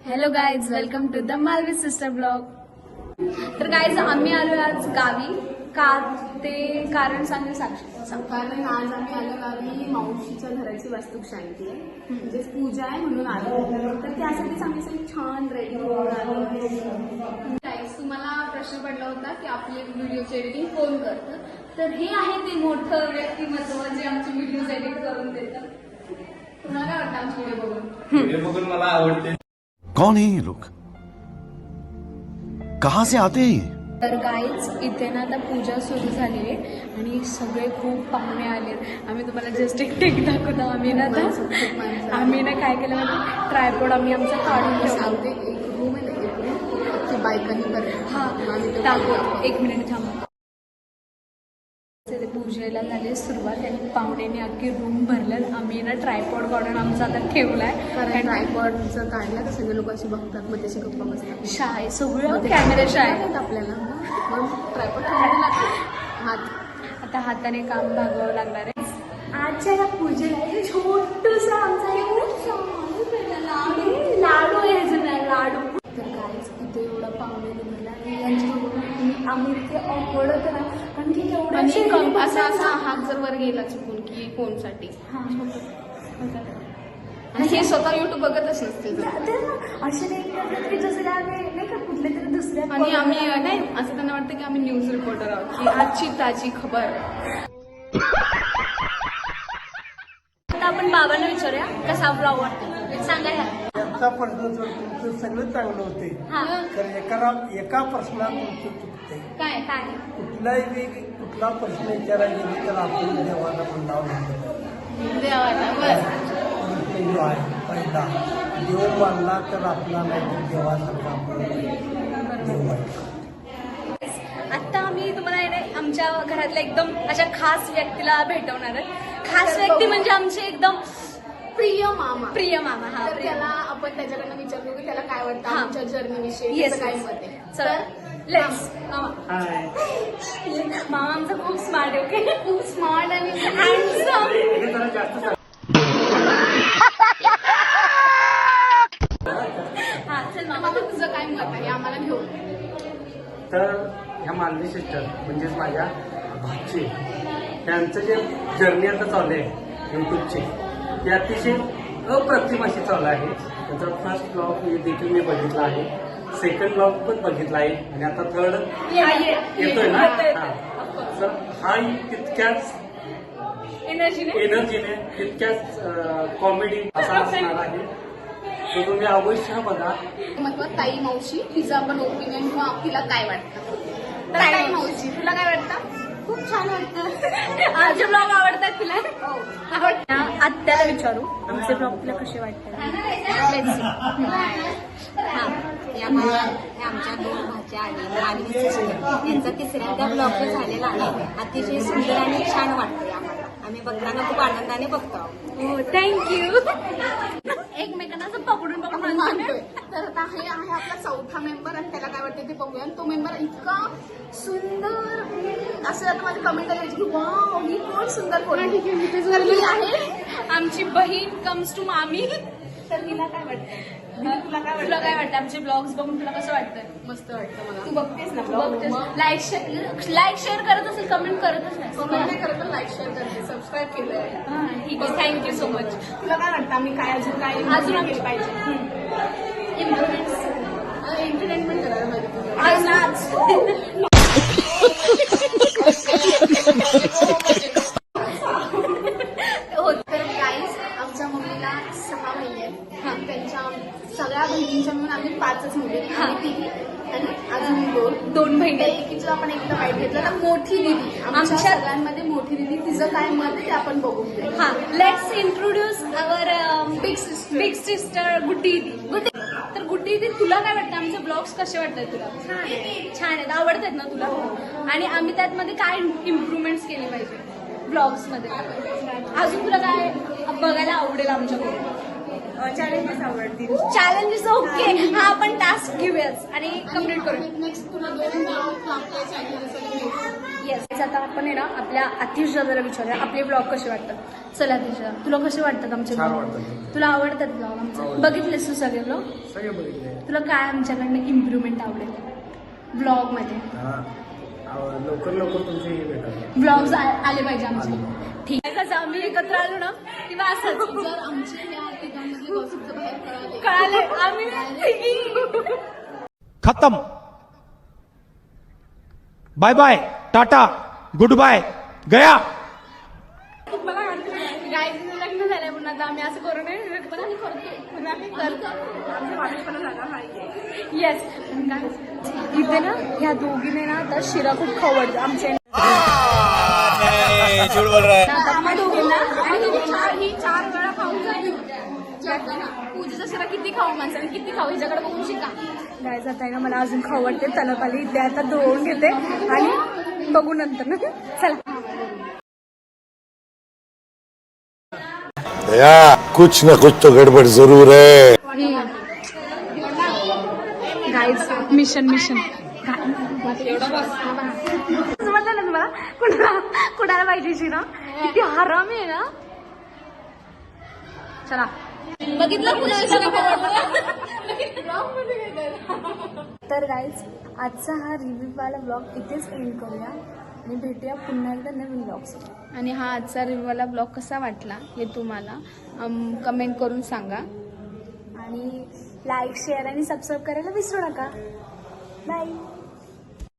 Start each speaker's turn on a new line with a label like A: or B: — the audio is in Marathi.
A: Hello guys, welcome to the Malvi sister blog. तर गाईज आम्ही आलो आज गावी. का ते कारण सांगेल साक्षी.
B: कारण आज आम्ही आलो गावी मावशीच्या घराची वास्तुक शांती आहे, म्हणजे पूजा आहे म्हणून आलो. तर त्यासाठी आम्ही सगळी छान रेडी होऊन आलो.
A: गाईज तुम्हाला प्रश्न पडला होता की आपले व्हिडिओची एडिटिंग कोण करतं. तर हे आहे ते मोठं व्यक्तिमत्व जे आमचे व्हिडिओज एडिट करून देतात. तुम्हाला काय वाटतं आमचे व्हिडिओ बघून?
C: मला आवडते.
D: कौन है ये लोग, कहाँ से आते हैं ये?
A: तर गाईज इथे ना आता पूजा सुरू झाली आहे आणि सगळे खूप पाहुणे आले. आम्ही तुम्हाला जस्ट एक टेक दाखवतो. आम्ही ना काय केलं म्हणजे ट्रायपॉड आम्ही आमचा काढून ठेवला.
B: सांगते एक रूम आहे ना, एक रूम की बायकांनी करत.
A: हा दाखव, एक मिनिट थांबा. पूजेला झाली सुरुवात आणि पाहुण्याने अख्खी रूम भरल्यात. आम्ही ना ट्रायपॉड काढून आमचा आता ठेवलाय.
B: कारण ट्रायपॉडचं काढलं तर सगळे लोक असे बघतात, मग त्याचे गप्पा बसतात.
A: शाळे सगळं कॅमेरा शाळे
B: आपल्याला मग ट्रायपॉड ठेवायला लागतं. हात
A: आता हाताने काम भागवावं लागणार आहे. आजच्या या पूजेला हे छोटूसा आमचा लाडू आहे लाडू. तर काहीच इथे एवढा पाहुणे निघाला आणि यांच्या आम्ही इतके ऑकवर्ड होतं ना, कारण की एवढं
B: असा असा हात जर वर गेला चुकून की फोनसाठी. आणि हे स्वतः युट्यूब बघतच नसते.
A: असे नाही की जसं नाही का कुठले तरी दुसऱ्या.
B: आणि आम्ही नाही असं त्यांना वाटतं की आम्ही न्यूज रिपोर्टर आहोत, की आजची ताजी खबर.
A: आता आपण बाबांना विचारूया कसा ब्लॉग वाटतो सांगा.
E: आमचा प्रश्न तुमचं सगळं चांगलं होते, तर एका प्रश्नात तुमचं चुकते.
A: काय काय
E: कुठलाही कुठला प्रश्न विचारायला गेले तर आपण देवाला म्हणणार
B: देवाला बस.
E: जो आहे पहिला देव मानला तर आपला नाही तर देवासारखा आपण देव आहे.
A: आता आम्ही तुम्हाला आमच्या घरातल्या एकदम अशा खास व्यक्तीला भेटवणार आहे. खास व्यक्ती म्हणजे आमचे एकदम
B: प्रिय मामा.
A: प्रिय मामा. हा
B: तर त्याला आपण त्याच्याकडनं विचारतो की त्याला काय वाटतं
A: हा.
B: आमच्या जर्नीविषयी,
A: Yes,
B: त्याचं काय
A: yes.
B: मत आहे.
A: चल लेट्स. मामा आमचा खूप स्मार्ट आहे. ओके, खूप स्मार्ट आणि हँडसम. हा चल
B: मामा, तुझं काय मत आहे आम्हाला घेऊन.
C: तर ह्या मालवी सिस्टर म्हणजेच माझ्या भाची त्यांचं जे जर्नी आता चालू आहे युट्यूबची, ते अतिशय अप्रतिम अशी चालू आहे. त्यांचा फर्स्ट ब्लॉग देखील मी बघितला आहे, सेकंड ब्लॉग पण बघितला आहे आणि आता थर्ड येतोय ना. तर हाही तितक्याच एनर्जीने तितक्याच कॉमेडी असा असणार आहे. तर तुम्ही अवश्य बघा.
B: मग ताई मावशी तिचं आपण ओपिनियन किंवा तिला काय वाटतं. ताई मावशी तुला काय वाटतं.
A: खूप छान वाटतं. आमचे ब्लॉग आवडतात तुला. आत्याला विचारू आमचे ब्लॉग तुला कसे वाटतात.
F: आमच्या दोन भाच्या आणि मालवी सिस्टर यांचा तिसऱ्यांदा ब्लॉग झालेला आहे. अतिशय सुंदर आणि छान वाटतंय आम्हाला. आम्ही बघताना खूप आनंदाने बघतो.
A: हो थँक्यू. एकमेकांना असं पकडून
B: आपण मानतोय. तर आता हे आहे आपला चौथा मेंबर आणि त्याला काय वाटतं ते बघूया. तो मेंबर इतका सुंदर असं आता माझी कमेंट आली की वाव ही कोण सुंदर कोण आहे.
A: आमची बहीण कम्स टू मामी. तर तिला काय वाटतं. तुला काय वाटतं आमचे ब्लॉग्स बघून तुला कसं वाटतं.
B: मस्त वाटतं मला.
A: तू बघतेस ना ब्लॉग. लाईक शेअर करत असेल, कमेंट करतच नाही.
B: नाही करत तर लाईक शेअर करते, सबस्क्राईब केलंय.
A: ठीक आहे, थँक्यू सो मच.
B: तुला काय वाटतं आम्ही काय अजून काय केलं पाहिजे. एंटरटेनमेंट करायला पाहिजे. हो तर गाईज आमच्या मम्मीला 6 महिने आहेत. त्यांच्या सगळ्या बहिणींच्या म्हणून आम्ही 5च मुली आणि तिघी आणि अजून दोन बहिणी. एकीचं आपण एकदा वाईट घेतलं तर मोठी दिदी आमच्या सगळ्यांमध्ये मोठी दिदी तिचं काय मत आहे ते आपण बघून घेऊ.
A: हा let's introduce our big sister Guddi. तर गुड्डी दीदी तुला काय वाटतं आमचे ब्लॉग्स कसे वाटतात तुला. छान आहेत, आवडतात ना तुला. आणि आम्ही त्यातमध्ये काय इम्प्रुव्हमेंट्स केले पाहिजे ब्लॉग्स मध्ये. अजून तुला काय बघायला आवडेल आमच्याकडे.
F: चॅलेंजेस आवडतील.
A: Challenges okay. हा आपण टास्क घेऊयाच आणि कम्प्लीट करू.
B: नेक्स्ट तुला 2 ब्लॉग लागतोय चॅनल.
A: येस आता आपण आहे ना आपल्या आतिश दादाला विचारूया आपले ब्लॉग कसे वाटतात. चला आतिश दादा तुला कसे वाटतात आमचे
C: छान
A: ब्लॉग?
C: वाटतात.
A: तुला आवडतात ब्लॉग आमचे? बघितलेस तू सगळे ब्लॉग?
C: सगळे बघितले.
A: तुला काय आमच्याकडनं इम्प्रुव्हमेंट आवडेल ब्लॉग मध्ये?
C: लवकर तुमचे हे भेटाल.
A: ब्लॉग्स आले पाहिजे आमचे. ठीक आहे. कसं आम्ही एकत्र आलो ना किंवा असंच
B: जर आमच्या या तिघांमध्ये gossip चं बाहेर
A: कळाले आम्ही
G: खत्म bye bye tata goodbye गया.
A: गायचं लग्न झालंय पुन्हा आता आम्ही असं करू नये येस. इथे ना ह्या दोघीने ना आता शिरा खूप खवडतं आमच्या आम्हा दोघींना आणि ही चार वेळा खाऊन जाईल. पूजेचा शिरा किती खाऊ माणसाने किती खाऊ हिच्याकडे बघून शिका. गाय जात आहे ना मला अजून खवडते तलप आली इथे आता धुवून घेते आणि बघू नंतर ना. चला
D: दया कुछ न कुछ तो गड़बड़ जरूर है.
A: गाईज मिशन म्हटलं ना तुम्हाला कुणाला पाहिजे शिरा किती हराम आहे ना. चला बघितलं तर गाईज आजचा हा रिव्ह्यू वाला ब्लॉग इथेच एंड करूया आणि भेटूया पुन्हा एकदा नवीन ब्लॉग्स. आणि हा आजचा रिव्ह्यू वाला ब्लॉग कसा वाटला हे तुम्हाला कमेंट करून सांगा आणि लाईक शेअर आणि सबस्क्राईब करायला विसरू नका. बाय.